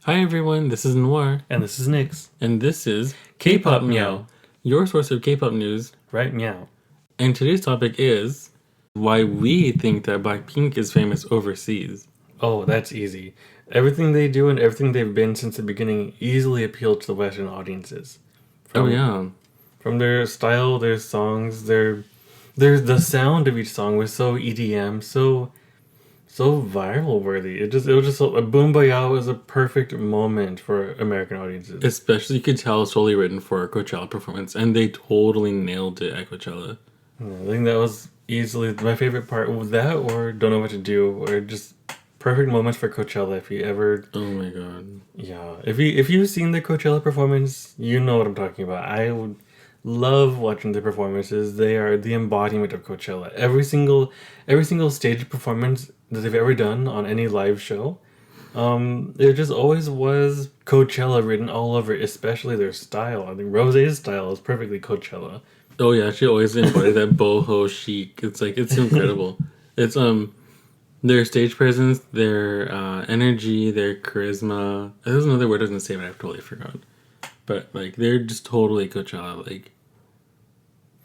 Hi everyone, this is Noir, And this is Nyx. and this is KPOP-MEOW. your source of K-pop news. Right, meow. And today's topic is why we think that BlackPink is famous overseas. Oh, that's easy. Everything they do and everything they've been since the beginning easily appealed to the Western audiences. Oh From yeah, from their style, their songs, their the sound of each song was so EDM, so viral worthy. It was just a Boom Bayou was a perfect moment for American audiences. especially you could tell it's totally written for a Coachella performance, and they totally nailed it at Coachella. Yeah, I think that was easily my favorite part. Was that or Don't Know What to Do, or just perfect moments for Coachella. If you ever, Oh my god. yeah, if you've seen the Coachella performance, you know what I'm talking about. I would love watching the performances. They are the embodiment of Coachella. Every single stage performance that they've ever done on any live show, it just always was Coachella written all over it, especially their style. I think Rose's style is perfectly Coachella. Oh yeah, she always embodied that boho chic. It's incredible. It's their stage presence, their energy, their charisma. There's another word I was gonna say, but I've totally forgotten. But like they're just totally Coachella. Like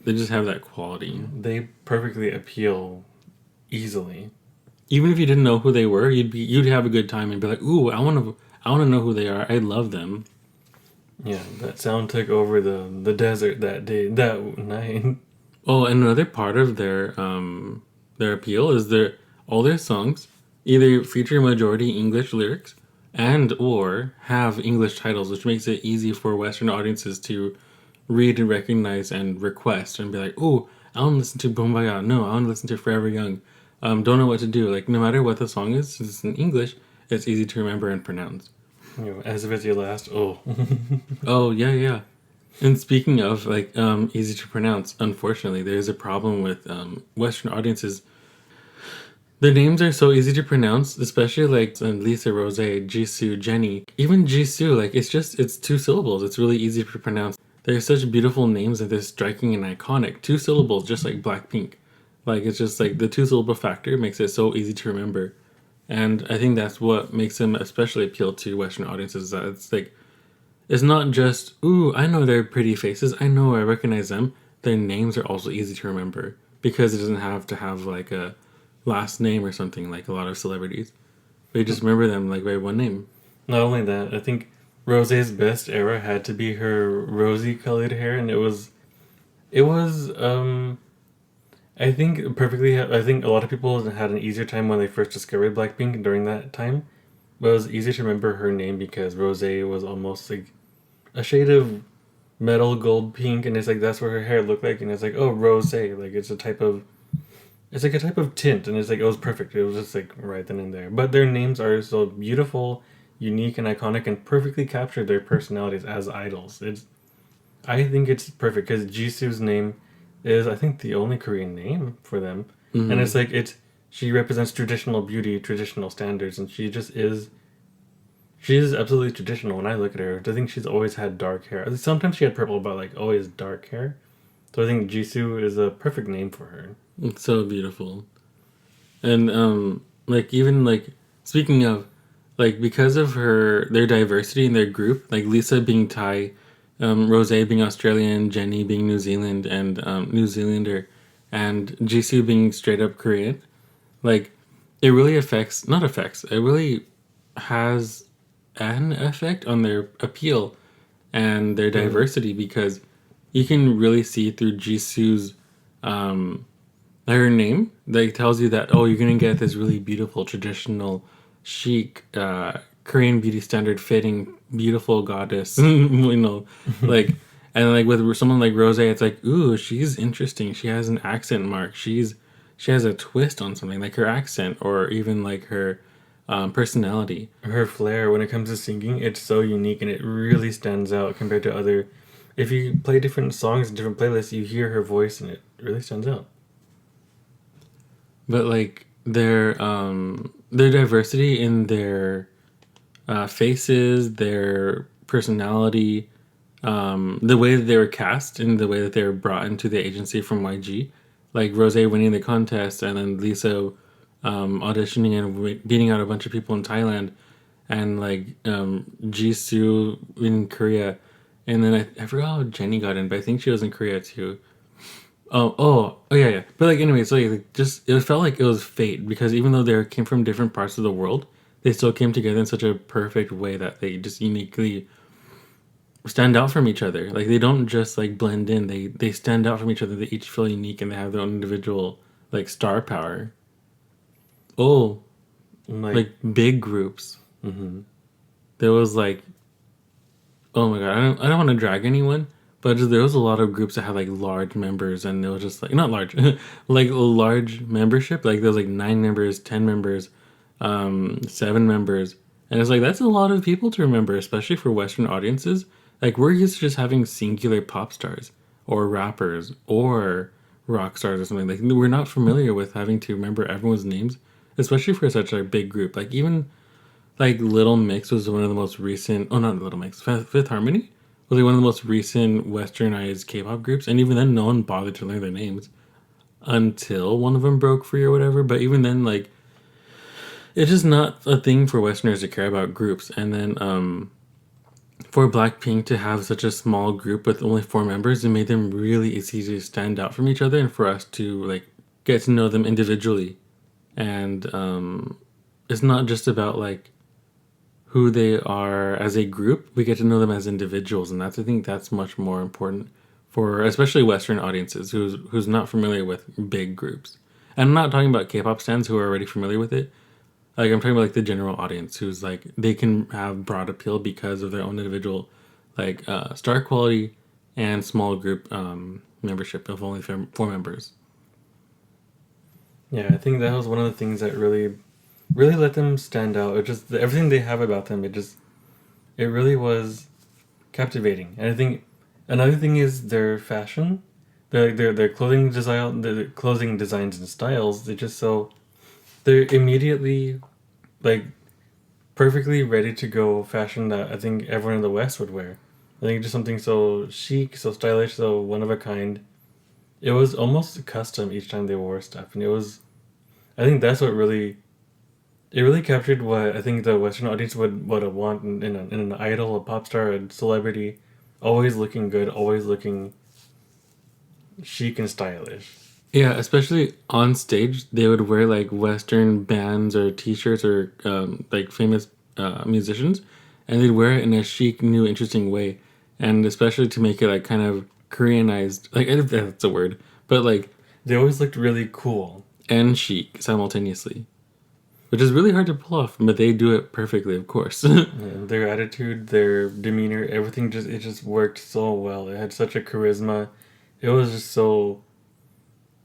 they just have that quality. They perfectly appeal easily. Even if you didn't know who they were, you'd have a good time and be like, "Ooh, I want to know who they are. I love them." Yeah, that sound took over the desert that day, that night. Oh, and another part of their appeal is all their songs either feature majority English lyrics and or have English titles, which makes it easy for Western audiences to read and recognize and request and be like, "Oh, I want to listen to Boombayah. No, I want to listen to Forever Young. Don't know what to do." Like no matter what the song is, since it's in English, it's easy to remember and pronounce. As if it's your last. Oh, Oh yeah, yeah. And speaking of like easy to pronounce, unfortunately, there's a problem with Western audiences. Their names are so easy to pronounce, especially like Lisa, Rose, Jisoo, Jenny, even Jisoo. Like it's two syllables. It's really easy to pronounce. They're such beautiful names and they're striking and iconic. Two syllables, just like Blackpink. Like it's just like the two syllable factor makes it so easy to remember. And I think that's what makes them especially appeal to Western audiences. Is that it's like it's not just, ooh, I know their pretty faces. I know I recognize them. Their names are also easy to remember because it doesn't have to have like a last name or something like a lot of celebrities. But you just remember them like by one name. not only that, I think Rose's best era had to be her rosy colored hair, and it was. I think perfectly. I think a lot of people had an easier time when they first discovered Blackpink during that time. But it was easy to remember her name because Rose was almost like a shade of metal gold pink, and it's like that's what her hair looked like, and it's like, oh, rose, like it's like a type of tint, and it's like it was perfect. It was just like right then and there. But their names are so beautiful, unique, and iconic, and perfectly capture their personalities as idols. I think it's perfect because Jisoo's name is, I think, the only Korean name for them, and Hmm. it's like it's she represents traditional beauty, traditional standards, and she just is. She is absolutely traditional when I look at her. I think she's always had dark hair. Sometimes she had purple, but like always dark hair. So I think Jisoo is a perfect name for her. It's so beautiful. And like even like speaking of like because of their diversity in their group, like Lisa being Thai, Rose being Australian, Jenny being New Zealand and New Zealander, and Jisoo being straight up Korean, like it really it really has an effect on their appeal and their Mm. diversity because you can really see through Jisoo's um her name that tells you that, oh, you're gonna get this really beautiful traditional chic Korean beauty standard fitting beautiful goddess like and like with someone like Rose it's like, ooh, she's interesting, she has an accent mark, she has a twist on something like her accent or even like her personality. Her flair when it comes to singing, it's so unique and it really stands out compared to other. If you play different songs in different playlists, you hear her voice and it really stands out. But like their diversity in their faces, their personality, the way that they were cast and the way that they were brought into the agency from YG, like Rose winning the contest and then Lisa auditioning and beating out a bunch of people in Thailand, and like Jisoo in Korea, and then I forgot how Jenny got in, but I think she was in Korea too. Oh, yeah, yeah. But like anyway, so like, just it felt like it was fate because even though they came from different parts of the world, they still came together in such a perfect way that they just uniquely stand out from each other. Like they don't just like blend in. They stand out from each other. They each feel unique and they have their own individual like star power. Oh, Like, like big groups. There was like, oh my god, I don't want to drag anyone, but just, there was a lot of groups that had like large members, and it was just like not large, like a large membership. Like there was like 9 members, 10 members, 7 members, and it's like that's a lot of people to remember, especially for Western audiences. Like we're used to just having singular pop stars or rappers or rock stars or something. Like we're not familiar with having to remember everyone's names, especially for such a big group. Like even like Little Mix was one of the most recent. Oh, not Little Mix. Fifth Harmony was like one of the most recent westernized K-pop groups, and even then, no one bothered to learn their names until one of them broke free or whatever. But even then, like it's just not a thing for Westerners to care about groups. And then for Blackpink to have such a small group with only 4 members, it made them really easy to stand out from each other, and for us to like get to know them individually. And it's not just about like who they are as a group, we get to know them as individuals, and I think that's much more important for especially Western audiences who's not familiar with big groups. And I'm not talking about K-pop stans who are already familiar with it. Like I'm talking about like the general audience who's like they can have broad appeal because of their own individual like star quality and small group membership of only 4 members. yeah, I think that was one of the things that really let them stand out. It just everything they have about them. It really was captivating. And I think another thing is their fashion, their clothing design, the clothing designs and styles. They're immediately like perfectly ready to go fashion that I think everyone in the West would wear. I think just something so chic, so stylish, so one of a kind. It was almost custom each time they wore stuff, and it was. I think that's what really captured what I think the Western audience would want in an idol, a pop star, a celebrity, always looking good, always looking chic and stylish. Yeah, especially on stage, they would wear like Western bands or T-shirts or like famous musicians, and they'd wear it in a chic, new, interesting way, and especially to make it like kind of Koreanized, like if that's a word, but like They always looked really cool. and chic simultaneously, which is really hard to pull off, but they do it perfectly, of course. And their attitude, their demeanor, everything just worked so well. It had such a charisma. It was just so.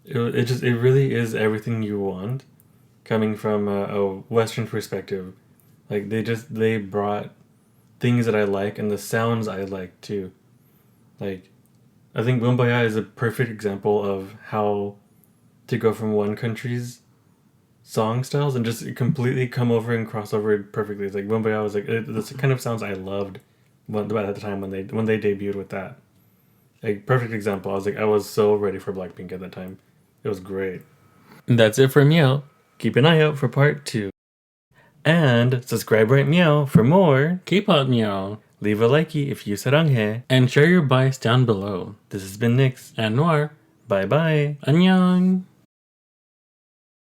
It really is everything you want, coming from a Western perspective. Like they brought things that I like and the sounds I like too. Like I think Bumbaya is a perfect example of how to go from one country's song styles and just completely come over and cross over it perfectly. It's like Bumbaya was like that's the kind of sounds I loved at the time when they debuted with that. Like perfect example. I was so ready for Blackpink at that time. It was great. That's it for Meow. Keep an eye out for part 2. And subscribe right meow for more. K-pop-MEOW. Leave a likey if you saranghe. And share your bias down below. This has been Nyx. And Noir. Bye bye. Annyeong.